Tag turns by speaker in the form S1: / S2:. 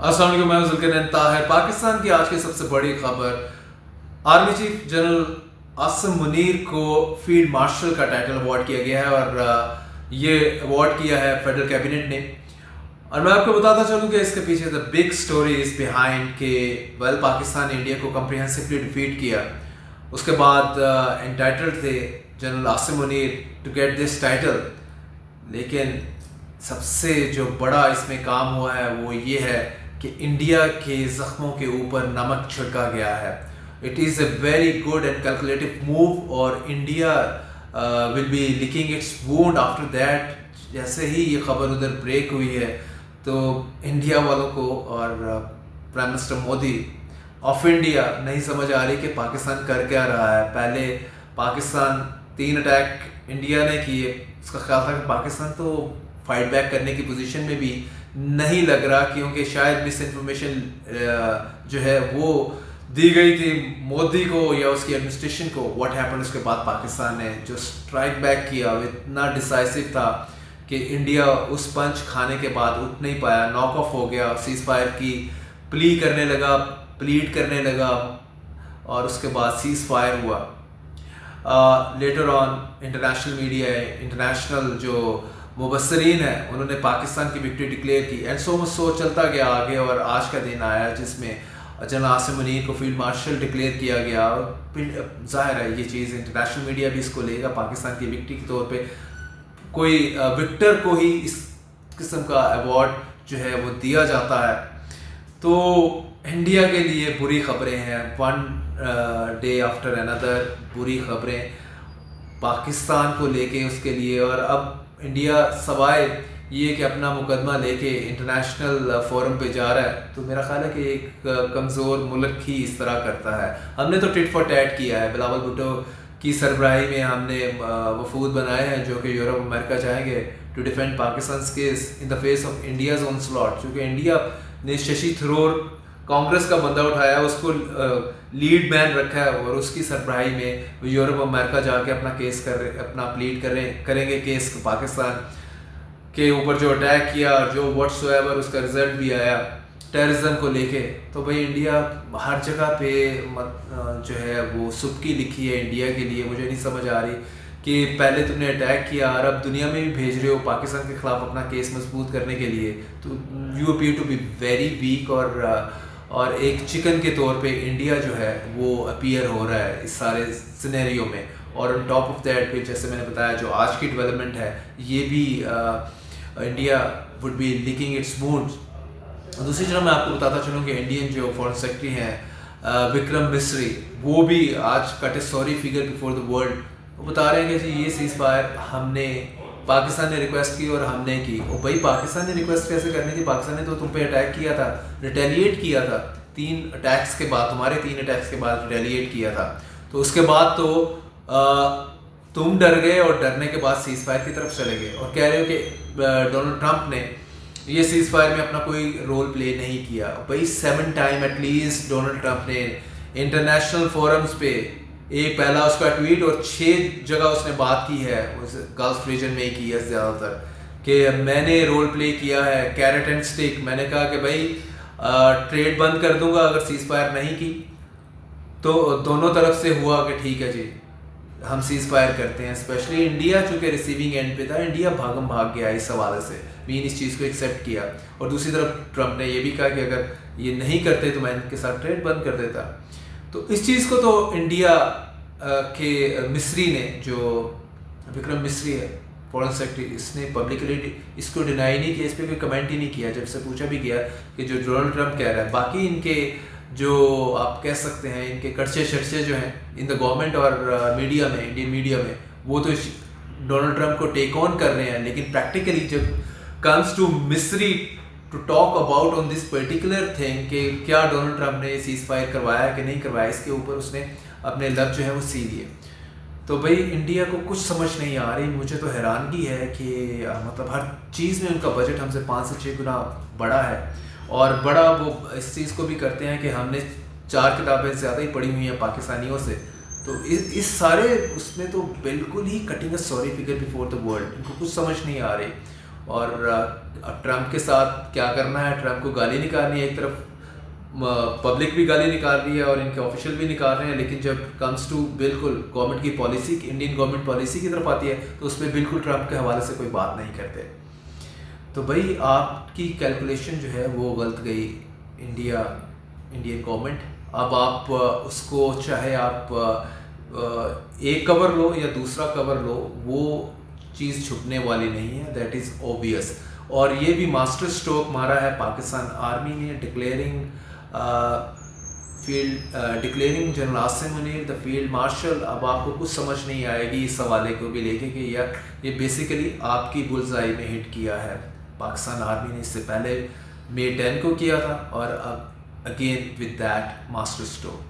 S1: अस्सलाम वालेकुम, मैं जुल्करनैन ताहिर। पाकिस्तान की आज की सबसे बड़ी खबर, army chief general Asim Munir को फील्ड मार्शल का टाइटल अवार्ड किया गया है और ये अवार्ड किया है फेडरल कैबिनेट ने। और मैं आपको बताता चलूँ कि इसके पीछे the big story is behind के पाकिस्तान ने इंडिया को कम्प्रिहेंसिवली डिफीट किया। उसके बाद एंटाइटल्ड थे general Asim Munir to get this title, लेकिन सबसे जो बड़ा इसमें काम हुआ है वो ये है कि इंडिया के ज़ख्मों के ऊपर नमक छिड़का गया है। It is a very good and calculative move और India will be licking its wound after that. जैसे ही ये खबर उधर ब्रेक हुई है तो इंडिया वालों को और prime minister Modi of India नहीं समझ आ रही कि पाकिस्तान कर क्या रहा है। पहले पाकिस्तान 3 अटैक इंडिया ने किए, उसका ख्याल था कि पाकिस्तान तो फाइट बैक करने की पोजीशन में भी नहीं लग रहा, क्योंकि शायद मिस इन्फॉर्मेशन जो है वो दी गई थी मोदी को या उसकी एडमिनिस्ट्रेशन को। व्हाट हैपेंड उसके बाद पाकिस्तान ने जो स्ट्राइक बैक किया वो इतना डिसाइसिव था कि इंडिया उस पंच खाने के बाद उठ नहीं पाया, नॉक ऑफ हो गया, सीज फायर की प्लीड करने लगा और उसके बाद सीज फायर हुआ। Later on international media, international जो मुबसरीन है, उन्होंने पाकिस्तान की विक्ट्री डिक्लेयर की एंड सो चलता गया आगे। और आज का दिन आया जिसमें जनरल आसिम मुनीर को फील्ड मार्शल डिक्लेयर किया गया। जाहिर है ये चीज़ इंटरनेशनल मीडिया भी इसको लेगा, पाकिस्तान की विक्ट्री के तौर पे कोई विक्टर को ही इस किस्म का अवार्ड जो है वो दिया जाता है। तो इंडिया के लिए बुरी खबरें हैं, वन डे आफ्टर अनदर बुरी खबरें पाकिस्तान को लेके उसके लिए। और अब इंडिया सवाए ये कि अपना मुकदमा लेके इंटरनेशनल फोरम पे जा रहा है, तो मेरा ख्याल है कि एक कमज़ोर मुल्क ही इस तरह करता है। हमने तो टिट फॉर टैट किया है, बिलावल भुट्टो की सरबराही में हमने वफूद बनाए हैं जो कि यूरोप अमेरिका जाएंगे to defend Pakistan case in the face of India's onslaught. क्योंकि इंडिया ने शशि थरूर कांग्रेस का बंदा उठाया, उसको लीड मैन रखा है और उसकी सरबराही में वो यूरोप अमेरिका जाके अपना केस अपना प्लीड करेंगे केस पाकिस्तान के ऊपर जो अटैक किया और जो व्हाट्सएवर उसका रिजल्ट भी आया टेररिज्म को लेके। तो भाई इंडिया हर जगह पे जो है वो सुबकी लिखी है इंडिया के लिए। मुझे नहीं समझ आ रही कि पहले तुमने अटैक किया और अब दुनिया में भी भेज रहे हो पाकिस्तान के खिलाफ अपना केस मजबूत करने के लिए। तो you appear to be very weak और एक चिकन के तौर पे इंडिया जो है वो अपीयर हो रहा है इस सारे सिनेरियो में। और ऑन टॉप ऑफ दैट पे जैसे मैंने बताया जो आज की डेवलपमेंट है ये भी India would be licking its wounds. दूसरी तरफ मैं आपको बताता चलूँ कि इंडियन जो फॉरेन सेक्रेटरी हैं विक्रम मिस्री, वो भी आज cut A sorry figure before the world. वो बता रहे हैं कि जी ये सीज फायर हमने पाकिस्तान ने रिक्वेस्ट की और हमने की। और भाई पाकिस्तान ने रिक्वेस्ट कैसे करनी थी? पाकिस्तान ने तो तुम पे अटैक किया था, रिटेलिएट किया था 3 अटैक्स के बाद, तुम्हारे 3 अटैक्स के बाद रिटेलिएट किया था। तो उसके बाद तो तुम डर गए और डरने के बाद सीज फायर की तरफ चले गए और कह रहे हो कि डोनाल्ड ट्रंप ने ये सीज फायर में अपना कोई रोल प्ले नहीं किया। भाई 7 टाइम एटलीस्ट डोनाल्ड ट्रंप ने इंटरनेशनल फोरम्स पे, एक पहला उसका ट्वीट और 6 जगह उसने बात की है उस गल्फ रीजन में ही की है ज़्यादातर, कि मैंने रोल प्ले किया है कैरेट एंड स्टिक। मैंने कहा कि भाई ट्रेड बंद कर दूंगा अगर सीज फायर नहीं की। तो दोनों तरफ से हुआ कि ठीक है जी हम सीज फायर करते हैं। स्पेशली इंडिया चूँकि रिसीविंग एंड पे था, इंडिया भाग गया इस हवाले से, मीन इस चीज़ को एक्सेप्ट किया। और दूसरी तरफ ट्रंप ने ये भी कहा कि अगर ये नहीं करते तो मैं इनके साथ ट्रेड बंद कर देता। तो इस चीज़ को तो इंडिया के मिस्री ने, जो विक्रम मिस्री है फॉरेन सेक्रेटरी, इसने पब्लिकली इसको डिनाई नहीं किया, इस पर कोई कमेंट ही नहीं किया जब से पूछा भी गया कि जो डोनाल्ड ट्रंप कह रहा है। बाकी इनके जो आप कह सकते हैं इनके कड़चे शर्चे जो हैं इन द गवर्नमेंट और मीडिया में, इंडियन मीडिया में, वो तो डोनाल्ड ट्रंप को टेक ऑन कर रहे हैं। लेकिन प्रैक्टिकली जब comes to Misri to talk about on this particular thing कि क्या डोनाल्ड ट्रंप ने सीज फायर करवाया कि नहीं करवाया, इसके ऊपर उसने अपने लब जो है वो सी दिए। तो भाई इंडिया को कुछ समझ नहीं आ रही। मुझे तो हैरानगी है कि मतलब हर चीज़ में उनका बजट हमसे 5 से 6 गुना बड़ा है। और बड़ा वो इस चीज़ को भी करते हैं कि हमने 4 किताबें ज़्यादा ही पढ़ी हुई हैं पाकिस्तानियों से। तो इस सारे उसमें तो बिल्कुल ही cutting a sorry figure before the world, इनको कुछ समझ नहीं आ रही। और अब ट्रम्प के साथ क्या करना है, ट्रम्प को गाली निकालनी है, एक तरफ पब्लिक भी गाली निकाल रही है और इनके ऑफिशियल भी निकाल रहे हैं, लेकिन जब कम्स टू बिल्कुल गवर्नमेंट की पॉलिसी, इंडियन गवर्नमेंट पॉलिसी की तरफ आती है तो उसमें बिल्कुल ट्रम्प के हवाले से कोई बात नहीं करते। तो भाई आपकी कैलकुलेशन जो है वो गलत गई इंडियन गवर्नमेंट। अब आप उसको चाहे आप एक कवर लो या दूसरा कवर लो, वो चीज़ छुपने वाली नहीं है, दैट इज़ ऑब्वियस। और ये भी मास्टर स्ट्रोक मारा है पाकिस्तान आर्मी ने, declaring general Asim Munir the field marshal. अब आपको कुछ समझ नहीं आएगी इस हवाले को भी लेके कि यार ये बेसिकली आपकी बुलजाई में हिट किया है पाकिस्तान आर्मी ने। इससे पहले May 10 को किया था और अब again with that master stroke.